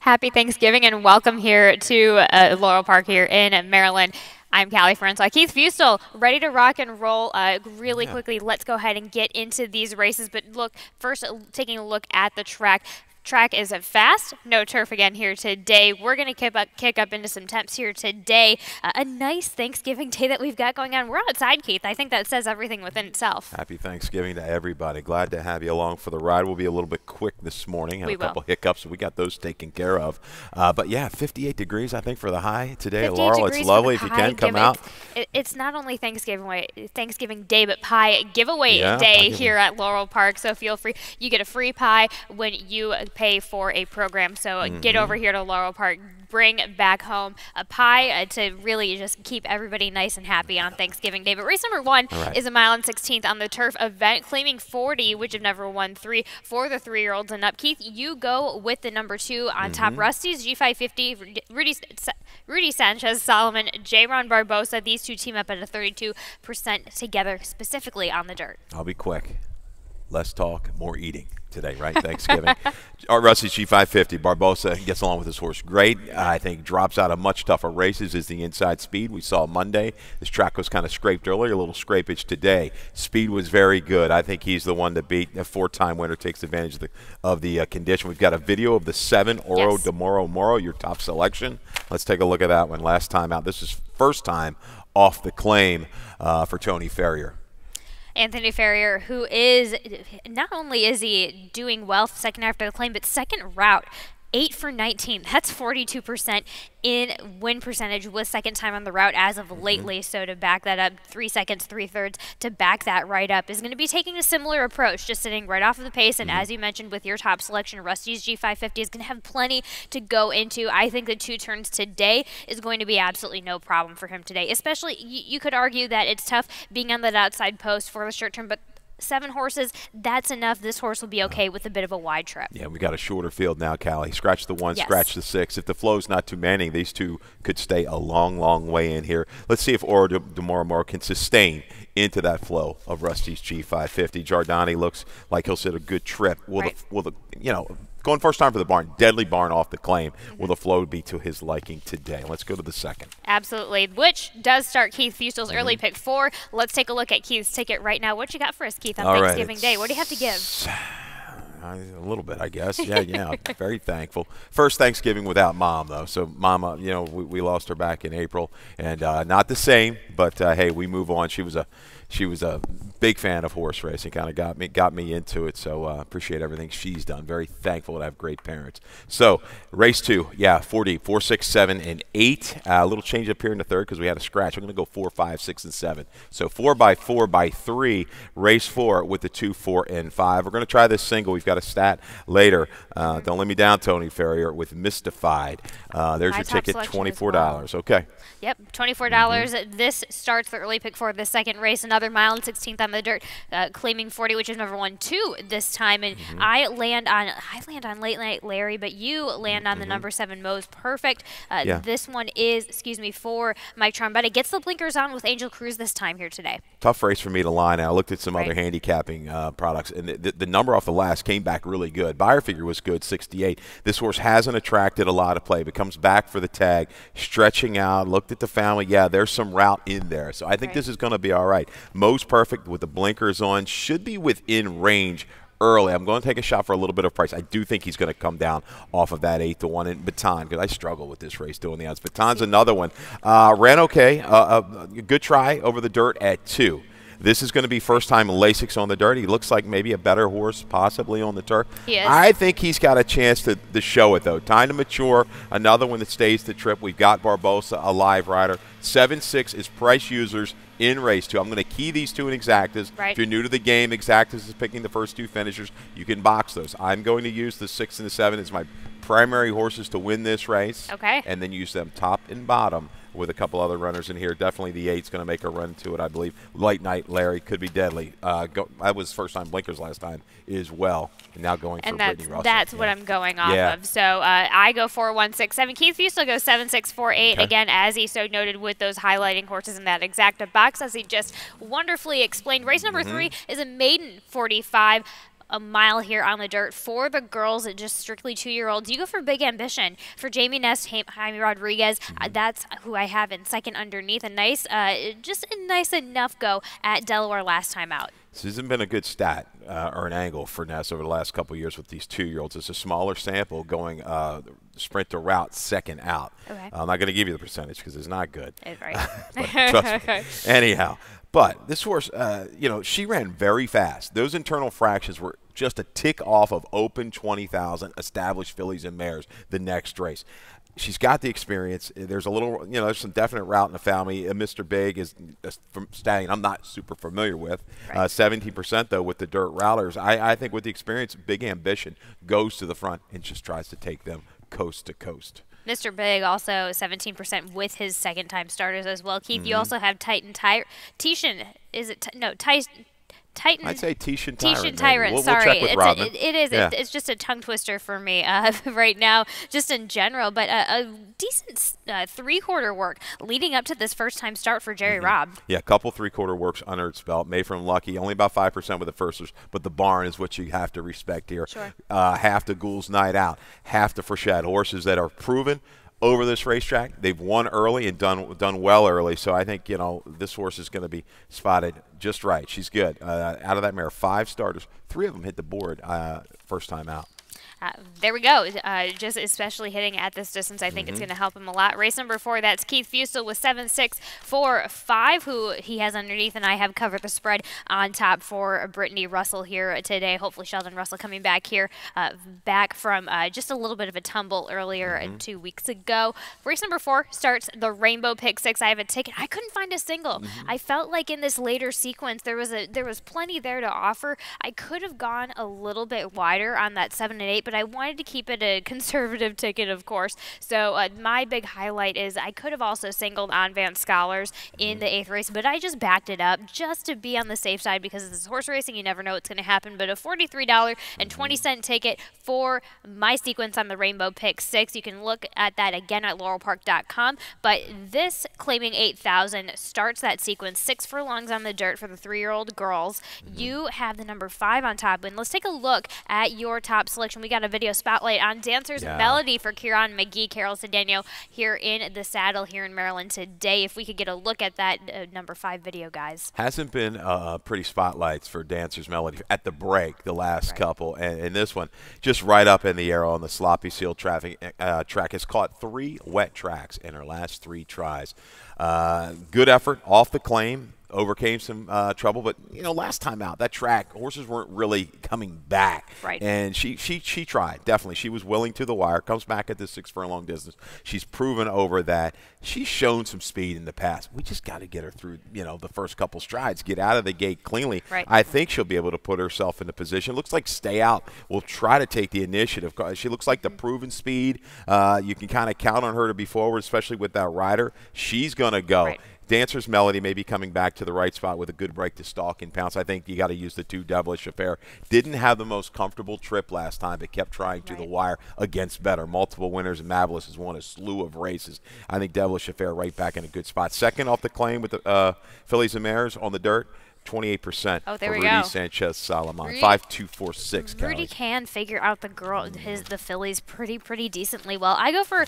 Happy Thanksgiving and welcome here to Laurel Park here in Maryland. I'm Callie Francois. Keith Fustel, ready to rock and roll really quickly. Let's go ahead and get into these races. But look, first taking a look at the track. Track is fast, no turf again here today. We're going to kick up into some temps here today. A nice Thanksgiving day that we've got going on. We're outside, Keith. I think that says everything within itself. Happy Thanksgiving to everybody. Glad to have you along for the ride. We'll be a little bit quick this morning. Had a couple hiccups, so we got those taken care of. But yeah, 58 degrees, I think, for the high today at Laurel. It's lovely if you can come out. It's not only Thanksgiving Day, but pie giveaway day here at Laurel Park. So feel free. You get a free pie when you pay for a program. So get over here to Laurel Park. Bring back home a pie to really just keep everybody nice and happy on Thanksgiving Day. But race number 1 is a 1/16 on the turf event, claiming 40, which have never won 3 for the 3-year-olds and up. Keith, you go with the number 2 on top. Rusty's G550, Rudy Sanchez, Solomon, J-Ron Barbosa. These two team up at a 32% together, specifically on the dirt. I'll be quick. Less talk, more eating today, right? Thanksgiving. Rusty's G550. Barbosa gets along with his horse great. I think drops out of much tougher races is the inside speed. We saw Monday. This track was kind of scraped earlier, a little scrapage today. Speed was very good. I think he's the one to beat. A 4-time winner takes advantage of the condition. We've got a video of the 7, Oro de Moro Moro, your top selection. Let's take a look at that one. Last time out. This is first time off the claim for Tony Ferrier. Anthony Ferrier, who is, not only is he doing well second after the claim, but second route, 8 for 19. That's 42% in win percentage with second time on the route as of lately. So to back that up, 3 seconds, 3/3 to back that right up is going to be taking a similar approach, just sitting right off of the pace. And as you mentioned with your top selection, Rusty's G550 is going to have plenty to go into. I think the 2 turns today is going to be absolutely no problem for him today. Especially, you could argue that it's tough being on that outside post for the short term, but 7 horses, that's enough. This horse will be okay with a bit of a wide trip. Yeah, we got a shorter field now, Callie. Scratch the 1, scratch the 6. If the flow's not too many, these 2 could stay a long, long way in here. Let's see if Oro de Moro Moro can sustain into that flow of Rusty's G550. Giordani looks like he'll sit a good trip. Going first time for the barn, deadly barn off the claim. Will the flow be to his liking today? Let's go to the second. Absolutely, which does start Keith Fustel's early pick 4. Let's take a look at Keith's ticket right now. What you got for us, Keith, on Thanksgiving Day? What do you have to give? A little bit, I guess. Yeah, very thankful. First Thanksgiving without Mom, though. So Mama, we lost her back in April, and not the same. But hey, we move on. She was a big fan of horse racing. Kind of got me into it. So appreciate everything she's done. Very thankful to have great parents. So race 2, 40, 4, 6, 7, and 8. A little change up here in the third because we had a scratch. I'm going to go 4, 5, 6, and 7. So 4 by 4 by 3. Race 4 with the 2, 4, and 5. We're going to try this single. We've got a stat later. Don't let me down, Tony Ferrier, with Mystified. There's your ticket, $24. Well. Okay. Yep, $24. This starts the early pick 4 the second race. Another 1/16 on the dirt, claiming 40, which is number 1-2 this time. And I land on Late Night Larry, but you land on the number 7 Moe's Perfect. This one is, for Mike Trombetta. Gets the blinkers on with Angel Cruz this time here today. Tough race for me to line out. I looked at some other handicapping products, and the number off the last came back really good. Buyer figure was good, 68. This horse hasn't attracted a lot of play, but comes back for the tag, stretching out, looked at the family. Yeah, there's some route in there. So I think this is going to be all right. Moe's Perfect with the blinkers on should be within range early. I'm going to take a shot for a little bit of price. I do think he's going to come down off of that 8-1 in Baton, because I struggle with this race doing the odds. Baton's another one. Ran okay. A good try over the dirt at 2. This is going to be first time Lasix on the dirt. He looks like maybe a better horse possibly on the turf. He is. I think he's got a chance to show it, though. Time to mature. Another one that stays the trip. We've got Barbosa, a live rider. 7-6 is price users in race 2. I'm going to key these 2 in exactas. If you're new to the game, exactas is picking the first 2 finishers. You can box those. I'm going to use the 6 and the 7 as my primary horses to win this race. Okay. And then use them top and bottom with a couple other runners in here. Definitely the 8's going to make a run to it, I believe. Late Night Larry could be deadly. I was first time blinkers last time as well, and now going for Brittany Russell. That's what I'm going off of. So I go 4, 1, 6, 7. Keith Fustel goes 7, 6, 4, 8. Again, as he so noted with those highlighting horses in that exacta box, as he just wonderfully explained. Race number 3 is a maiden 45. a mile here on the dirt. For the girls, just strictly 2-year-olds, you go for Big Ambition. For Jamie Ness, Jaime Rodriguez, that's who I have in second underneath. A nice, just a nice enough go at Delaware last time out. This hasn't been a good stat or an angle for Ness over the last couple of years with these 2-year-olds. It's a smaller sample going sprint to route second out. Okay. I'm not going to give you the percentage because it's not good. Right. But trust me. Anyhow, but this horse, she ran very fast. Those internal fractions were just a tick off of open 20,000 established fillies and mares the next race. She's got the experience. There's a little, there's some definite route in the family. Mr. Big is from stallion I'm not super familiar with. Right. 17% though with the dirt routers. I think with the experience, Big Ambition goes to the front and just tries to take them coast to coast. Mr. Big also 17% with his second-time starters as well. Keith, you also have Titan Tishan. Is it no Titan? I'd say Tishan Tyrant. Tishan Tyrant. We'll Sorry, check with Robin. it is. Yeah. It's just a tongue twister for me right now, just in general. But a decent three-quarter work leading up to this first-time start for Jerry Robb. Yeah, a couple three-quarter works under its belt. Made from Lucky, only about 5% with the firsters, but the barn is what you have to respect here. Sure. Half the Ghoul's Night Out, half the Frechette, horses that are proven over this racetrack. They've won early and done well early, so I think this horse is going to be spotted just right. She's good. Out of that mare, 5 starters, 3 of them hit the board first time out. There we go. Just especially hitting at this distance, I think it's going to help him a lot. Race number 4, that's Keith Fusel with 7-6-4-5, who he has underneath, and I have covered the spread on top for Brittany Russell here today. Hopefully Sheldon Russell coming back here, back from just a little bit of a tumble earlier 2 weeks ago. Race number 4 starts the Rainbow Pick 6. I have a ticket. I couldn't find a single. I felt like in this later sequence there was plenty there to offer. I could have gone a little bit wider on that 7 and 8, but I wanted to keep it a conservative ticket, of course. So my big highlight is I could have also singled on Van Scholars in the 8th race, but I just backed it up just to be on the safe side because this is horse racing. You never know what's going to happen. But a $43.20 ticket for my sequence on the Rainbow Pick 6. You can look at that again at laurelpark.com. But this claiming 8,000 starts that sequence. 6 furlongs on the dirt for the 3-year-old girls. You have the number 5 on top. And let's take a look at your top selection. We got a video spotlight on Dancer's Melody for Kieran McGee, Carol Cedeno here in the saddle here in Maryland today. If we could get a look at that number 5 video, guys. Hasn't been pretty spotlights for Dancer's Melody at the break, the last couple. And this one, just right up in the air on the sloppy seal track, has caught 3 wet tracks in her last 3 tries. Good effort off the claim. Overcame some trouble, but last time out, that track, horses weren't really coming back. Right. And she tried, definitely. She was willing to the wire, comes back at this 6 furlong distance. She's proven over that. She's shown some speed in the past. We just got to get her through, the first couple strides, get out of the gate cleanly. Right. I think she'll be able to put herself in a position. Looks like Stay Out will try to take the initiative. She looks like the proven speed. You can kind of count on her to be forward, especially with that rider. She's going to go. Right. Dancer's Melody may be coming back to the right spot with a good break to stalk and pounce. I think you got to use the 2 Devilish Affair. Didn't have the most comfortable trip last time, but kept trying to the wire against better. Multiple winners, and Marvelous has won a slew of races. I think Devilish Affair right back in a good spot. Second off the claim with the fillies and mares on the dirt. 28% there for we Rudy go. Sanchez Salaman. 5.246. Rudy can figure out the fillies pretty decently well. I go for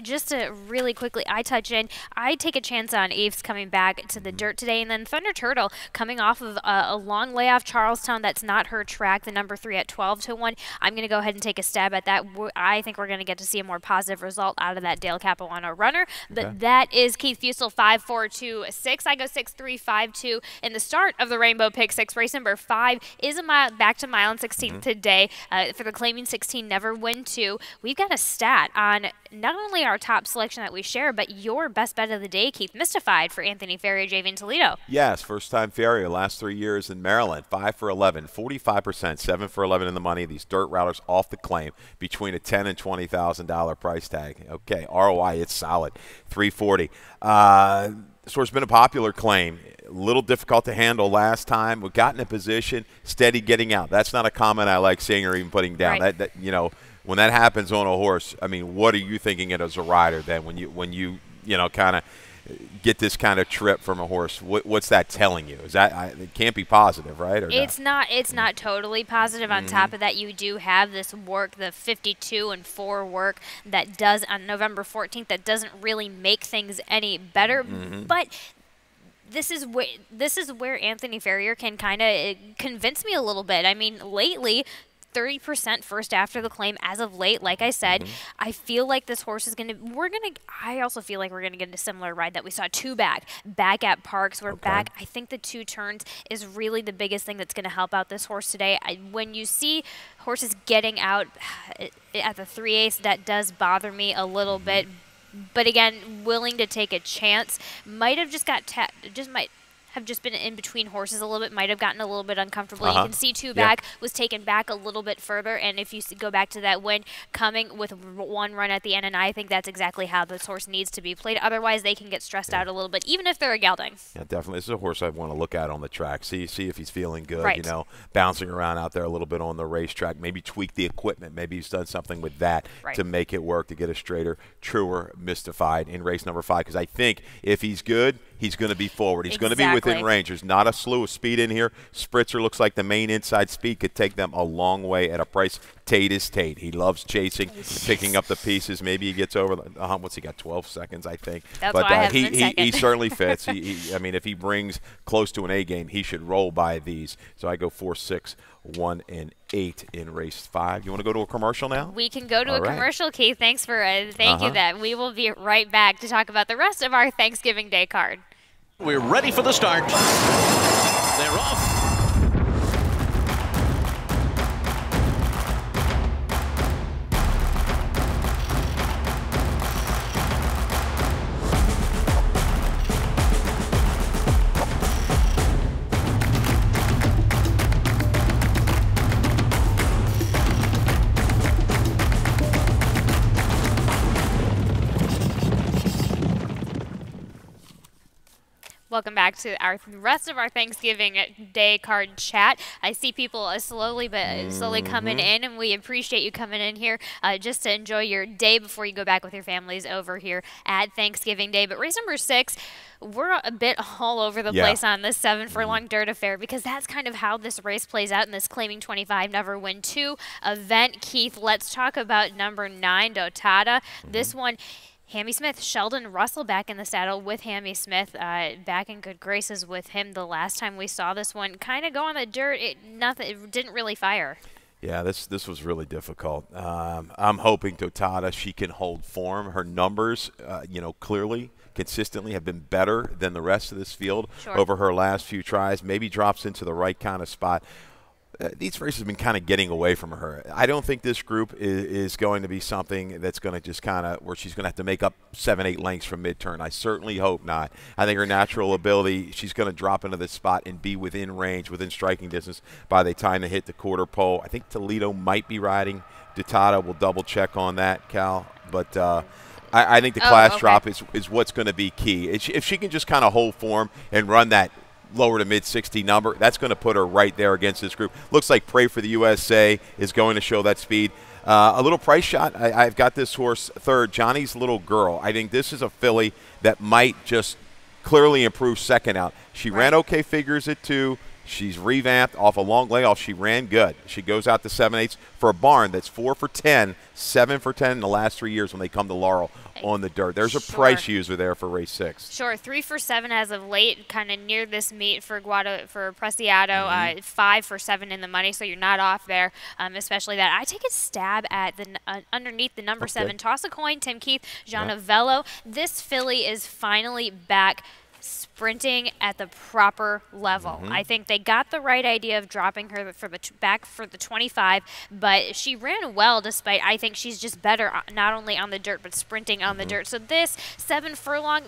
just to really quickly. I touch in. I take a chance on Eves coming back to the dirt today, and then Thunder Turtle coming off of a long layoff. Charlestown, that's not her track. The number 3 at 12-1. I'm going to go ahead and take a stab at that. I think we're going to get to see a more positive result out of that Dale Capuano runner. But that is Keith Fusel 5-4-2-6. I go 6-3-5-2. In the start of the Rainbow Pick 6, race number 5 is a mile back to mile and 16th today for the claiming 16 never win 2. We've got a stat on not only our top selection that we share, but your best bet of the day, Keith. Mystified for Anthony Ferrier, Javian Toledo. Yes, first time Ferrier, last 3 years in Maryland. 5 for 11, 45%, 7 for 11 in the money. These dirt routers off the claim between a $10,000 and $20,000 price tag. Okay, ROI, it's solid, 340. This horse has been a popular claim. A little difficult to handle last time. We got in a position, steady getting out. That's not a comment I like seeing or even putting down. Right. That when that happens on a horse, I mean, what are you thinking as a rider then when you kind of get this kind of trip from a horse. What's that telling you? Is that it can't be positive, right? Or it's not. It's not totally positive. On top of that, you do have this work, the 52-4 work that does on November 14th. That doesn't really make things any better, but this is where Anthony Ferrier can kind of convince me a little bit. I mean, lately, 30% first after the claim as of late. Like I said, I feel like this horse is I also feel like we're going to get a similar ride that we saw back at Parks. We're back. I think the 2 turns is really the biggest thing that's going to help out this horse today. When you see horses getting out at the 3/8, that does bother me a little bit. But again, willing to take a chance. Might have just might have just been in between horses a little bit, might have gotten a little bit uncomfortable. You can see back was taken back a little bit further, and if you go back to that win coming with 1 run at the end, and I think that's exactly how this horse needs to be played. Otherwise, they can get stressed out a little bit, even if they're a gelding. Yeah, definitely. This is a horse I want to look at on the track. See if he's feeling good. Right. You know, bouncing around out there a little bit on the racetrack. Maybe tweak the equipment. Maybe he's done something with that to make it work, to get a straighter, truer Mystified in race number 5. Because I think if he's good, he's going to be forward. He's going to be within range. There's not a slew of speed in here. Spritzer looks like the main inside speed could take them a long way at a price. Tate is Tate. He loves chasing, picking up the pieces. Maybe he gets over. What's he got? 12 seconds, I think. That's why I have him in second. He certainly fits. I mean, if he brings close to an A game, he should roll by these. So I go 4, 6, 1, and 8 in race 5. You want to go to a commercial now? We can go to a commercial, Keith. Thanks for thank you. That we will be right back to talk about the rest of our Thanksgiving Day card. We're ready for the start. They're off. Welcome back to the rest of our Thanksgiving Day card chat. I see people slowly coming in, and we appreciate you coming in here just to enjoy your day before you go back with your families over here at Thanksgiving Day. But race number 6, we're a bit all over the place on this 7 furlong dirt affair, because that's kind of how this race plays out in this Claiming 25 Never Win 2 event. Keith, let's talk about number 9, Dotada. This one, Hammy Smith, Sheldon Russell back in the saddle with Hammy Smith, back in good graces with him the last time we saw this one. Kind of go on the dirt, it didn't really fire. Yeah, this was really difficult. I'm hoping Dotada, she can hold form. Her numbers, clearly, consistently have been better than the rest of this field over her last few tries. Maybe drops into the right kind of spot. These races have been kind of getting away from her. I don't think this group is going to be something that's going to just kind of where she's going to have to make up 7, 8 lengths from mid-turn. I certainly hope not. I think her natural ability, she's going to drop into this spot and be within range, within striking distance by the time they hit the quarter pole. I think Toledo might be riding. Dotada will double-check on that, Cal. But I think the class drop is what's going to be key. If she can just kind of hold form and run that lower to mid-60 number, that's going to put her right there against this group. Looks like Pray for the USA is going to show that speed. A little price shot. I've got this horse third, Johnny's Little Girl. I think this is a filly that might just clearly improve second out. She ran okay figures at 2. She's revamped off a long layoff. She ran good. She goes out to 7/8 for a barn that's 4 for 10, 7 for 10 in the last 3 years when they come to Laurel on the dirt. There's a price user there for race 6. Sure, 3 for 7 as of late, kind of near this meet for Preciado. 5 for 7 in the money, so you're not off there, especially that. I take a stab at the underneath the number 7. Toss a coin, Tim Keith, Giannovello. This filly is finally back sprinting at the proper level. I think they got the right idea of dropping her for back for the 25, but she ran well despite, I think she's just better not only on the dirt but sprinting on the dirt. So this 7 furlong,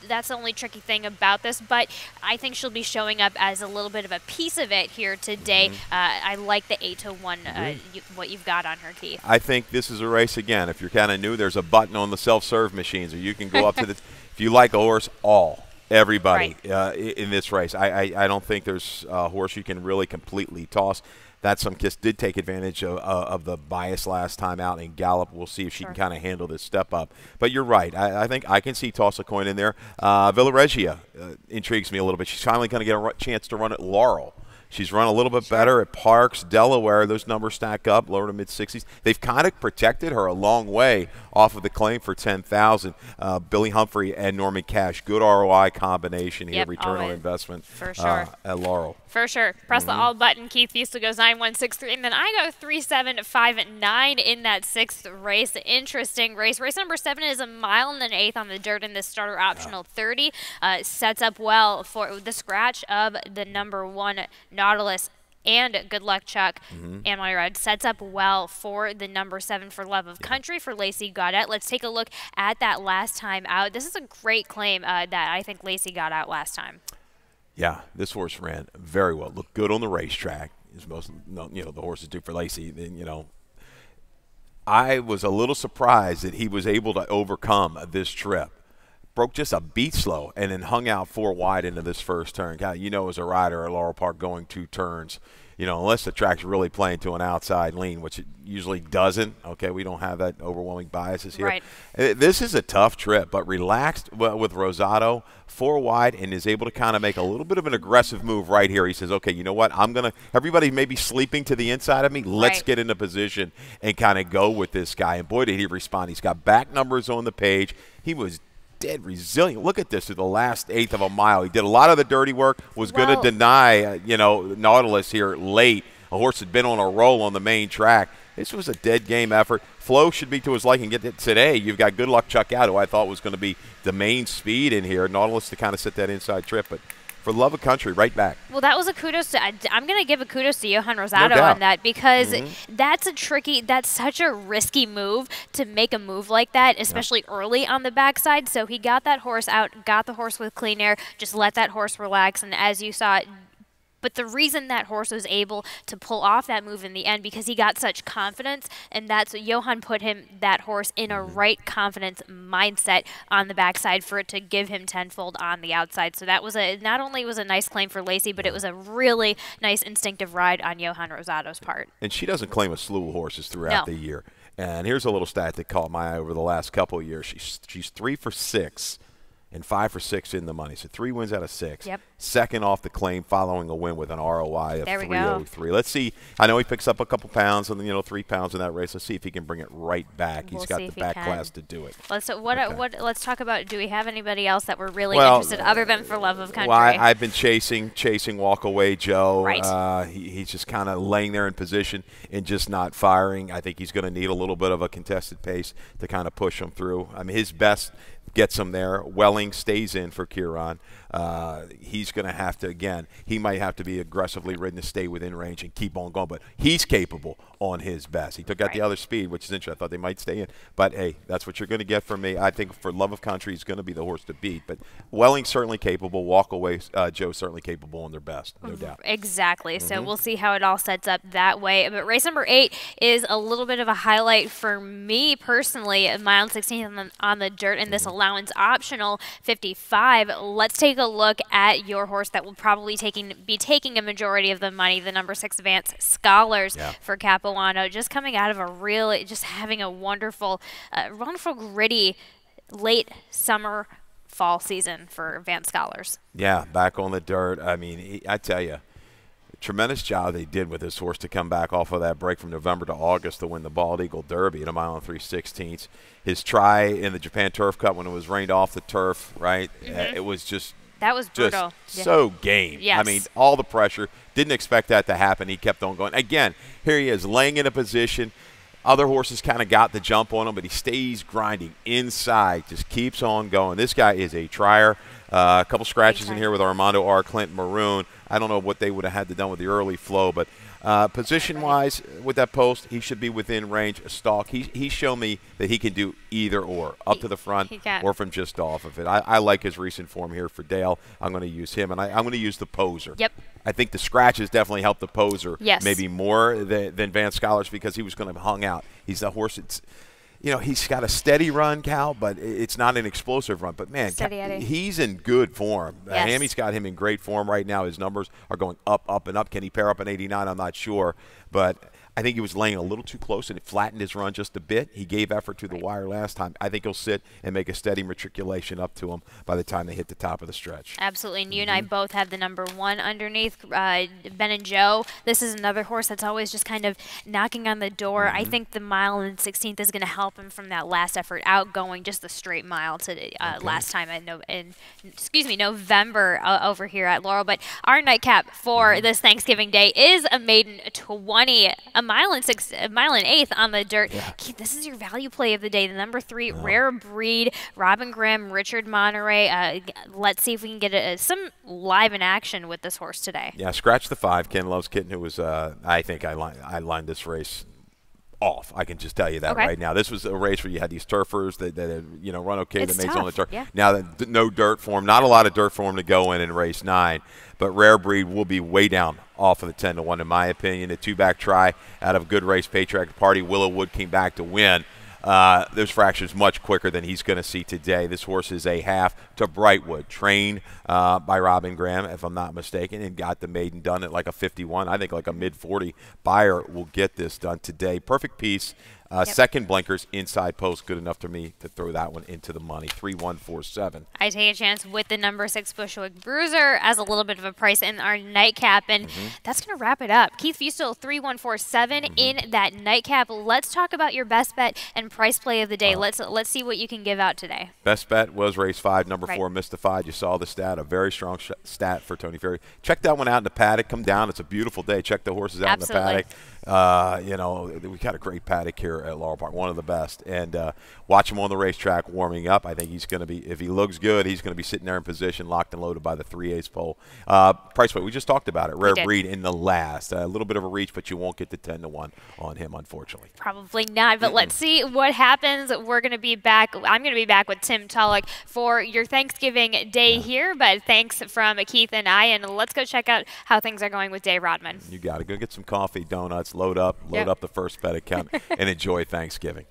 that's the only tricky thing about this, but I think she'll be showing up as a little bit of a piece of it here today. I like the 8-1 what you've got on her, Keith. I think this is a race again. If you're kind of new, there's a button on the self-serve machines, or you can go up to the if you like a horse, everybody in this race. I don't think there's a horse you can really completely toss. That Sunkiss did take advantage of the bias last time out in Gallop. We'll see if she can kind of handle this step up. But you're right. I think I can see toss a coin in there. Villaregia intrigues me a little bit. She's finally going to get a chance to run at Laurel. She's run a little bit better at Parks, Delaware. Those numbers stack up, lower to mid-60s. They've kind of protected her a long way off of the claim for $10,000. Billy Humphrey and Norman Cash, good ROI combination here, return on investment for sure. At Laurel. For sure. Press the all button. Keith Fiesto goes 9-1-6-3, and then I go 3-7-5-9 in that 6th race. Interesting race. Race number 7 is a mile and an eighth on the dirt in the starter optional 30. Sets up well for the scratch of the number 1 Nautilus. And Good Luck Chuck and My Red sets up well for the number 7 for Love of Country for Lacey Gaudette. Let's take a look at that last time out. This is a great claim that I think Lacey got out last time. Yeah, this horse ran very well. Looked good on the racetrack. As most, the horses do for Lacey. I was a little surprised that he was able to overcome this trip. Broke just a beat slow and then hung out 4 wide into this first turn. God, as a rider at Laurel Park going 2 turns, unless the track's really playing to an outside lean, which it usually doesn't. Okay, we don't have that overwhelming biases here. Right. This is a tough trip, but relaxed with Rosado, 4 wide, and is able to kind of make a little bit of an aggressive move right here. He says, okay, you know what? Everybody may be sleeping to the inside of me. Let's get into position and kind of go with this guy. And boy, did he respond. He's got back numbers on the page. He was dead resilient. Look at this through the last eighth of a mile. He did a lot of the dirty work, was going to deny, Nautilus here late. A horse had been on a roll on the main track. This was a dead game effort. Flow should be to his liking. Get it today. You've got Good Luck Chuck out, who I thought was going to be the main speed in here. Nautilus to kind of set that inside trip, but for Love of Country, right back. Well, that was a kudos to, I'm going to give a kudos to Johan Rosado on that, because that's such a risky move to make a move like that, especially early on the backside. So he got that horse out, got the horse with clean air, just let that horse relax, and as you saw, but the reason that horse was able to pull off that move in the end, because he got such confidence, and that's what Johan put that horse in a right confidence mindset on the backside for it to give him tenfold on the outside. So that was not only was a nice claim for Lacey, but it was a really nice instinctive ride on Johan Rosado's part. And she doesn't claim a slew of horses throughout the year. And here's a little stat that caught my eye over the last couple of years. She's 3 for 6. And 5 for 6 in the money. So 3 wins out of 6. Yep. Second off the claim, following a win with an ROI of 303. Let's see. I know he picks up a couple pounds and 3 pounds in that race. Let's see if he can bring it right back. He's got the back class to do it. Let's talk about. Do we have anybody else that we're really interested other than for Love of Country? Well, I've been chasing Walk Away Joe. Right. He's just kind of laying there in position and just not firing. I think he's going to need a little bit of a contested pace to kind of push him through. I mean, his best gets him there. Welling stays in for Kieran. He's going to have to, again, he might have to be aggressively ridden to stay within range and keep on going, but he's capable on his best. He took out the other speed, which is interesting. I thought they might stay in. But, hey, that's what you're going to get from me. I think for Love of Country, he's going to be the horse to beat. But Welling's certainly capable. Walk Away, Joe's certainly capable on their best, no doubt. Exactly. So we'll see how it all sets up that way. But race number 8 is a little bit of a highlight for me personally. A mile and 16 on the dirt in this allowance optional 55. Let's take a look at your horse that will probably be taking a majority of the money, the number 6 Advanced Scholars for Capuano. Just coming out of just having a wonderful gritty late summer fall season for Advanced Scholars. Yeah, back on the dirt. I mean, I tell you, tremendous job they did with this horse to come back off of that break from November to August to win the Bald Eagle Derby at a mile and 3/16. His try in the Japan Turf Cup when it was rained off the turf, right? It was just that was brutal. So game. Yes. I mean, all the pressure. Didn't expect that to happen. He kept on going. Again, here he is laying in a position. Other horses kind of got the jump on him, but he stays grinding inside, just keeps on going. This guy is a trier. A couple scratches in here with Armando R. Clinton Maroon. I don't know what they would have had to done with the early flow, but position-wise with that post, he should be within range. A stalk. He's shown me that he can do either or, up to the front or from just off of it. I like his recent form here for Dale. I'm going to use him, and I'm going to use the poser. Yep. I think the scratches definitely helped the poser maybe more than Advanced Scholars because he was going to have hung out. He's a horse that's you know, he's got a steady run, Cal, but it's not an explosive run. But, man, he's in good form. Yes. Hammy's got him in great form right now. His numbers are going up, up, and up. Can he pair up an 89? I'm not sure. But I think he was laying a little too close, and it flattened his run just a bit. He gave effort to the wire last time. I think he'll sit and make a steady matriculation up to him by the time they hit the top of the stretch. Absolutely. And you and I both have the number 1 underneath, Ben and Joe. This is another horse that's always just kind of knocking on the door. I think the mile and 16th is going to help him from that last effort out, going just the straight mile to last time in November over here at Laurel. But our nightcap for this Thanksgiving Day is a maiden 20, a mile and 1/8 on the dirt. Yeah. Keith, this is your value play of the day. The number 3, Rare Breed, Robin Graham, Richard Monterey. Let's see if we can get some live in action with this horse today. Yeah, scratch the 5. Ken Love's Kitten, who was, I think I lined this race off. I can just tell you that right now. This was a race where you had these turfers that you know, run okay. It's that makes tough. on the turf. Yeah. Now, no dirt for him. Not a lot of dirt for him to go in race 9. But Rare Breed will be way down off of the 10-1, in my opinion. A 2-back try out of a good race, Patriarch Party. Willowwood came back to win. Those fractions much quicker than he's going to see today. This horse is a half to Brightwood, trained by Robin Graham, if I'm not mistaken, and got the maiden done at like a 51. I think like a mid-40 buyer will get this done today. Perfect piece. Second blinkers, inside post, good enough to me to throw that one into the money. 3-1-4-7. I take a chance with the number 6 Bushwick Bruiser as a little bit of a price in our nightcap, and that's going to wrap it up. Keith Fustel, 3-1-4-7 in that nightcap. Let's talk about your best bet and price play of the day. Let's see what you can give out today. Best bet was race 5, number 4, Mystified. You saw the stat, a very strong stat for Tony Ferry. Check that one out in the paddock. Come down. It's a beautiful day. Check the horses out in the paddock. You know, we got a great paddock here at Laurel Park, one of the best. And watch him on the racetrack warming up. I think he's going to be, if he looks good, he's going to be sitting there in position, locked and loaded by the 3/8 pole. Price point, we just talked about it. Rare Breed in the last. A little bit of a reach, but you won't get the 10-1 on him, unfortunately. Probably not, but let's see what happens. We're going to be back. I'm going to be back with Tim Tulloch for your Thanksgiving Day here, but thanks from Keith and I, and let's go check out how things are going with Dave Rodman. You got to go get some coffee, donuts, load up the first bet account, and enjoy Thanksgiving.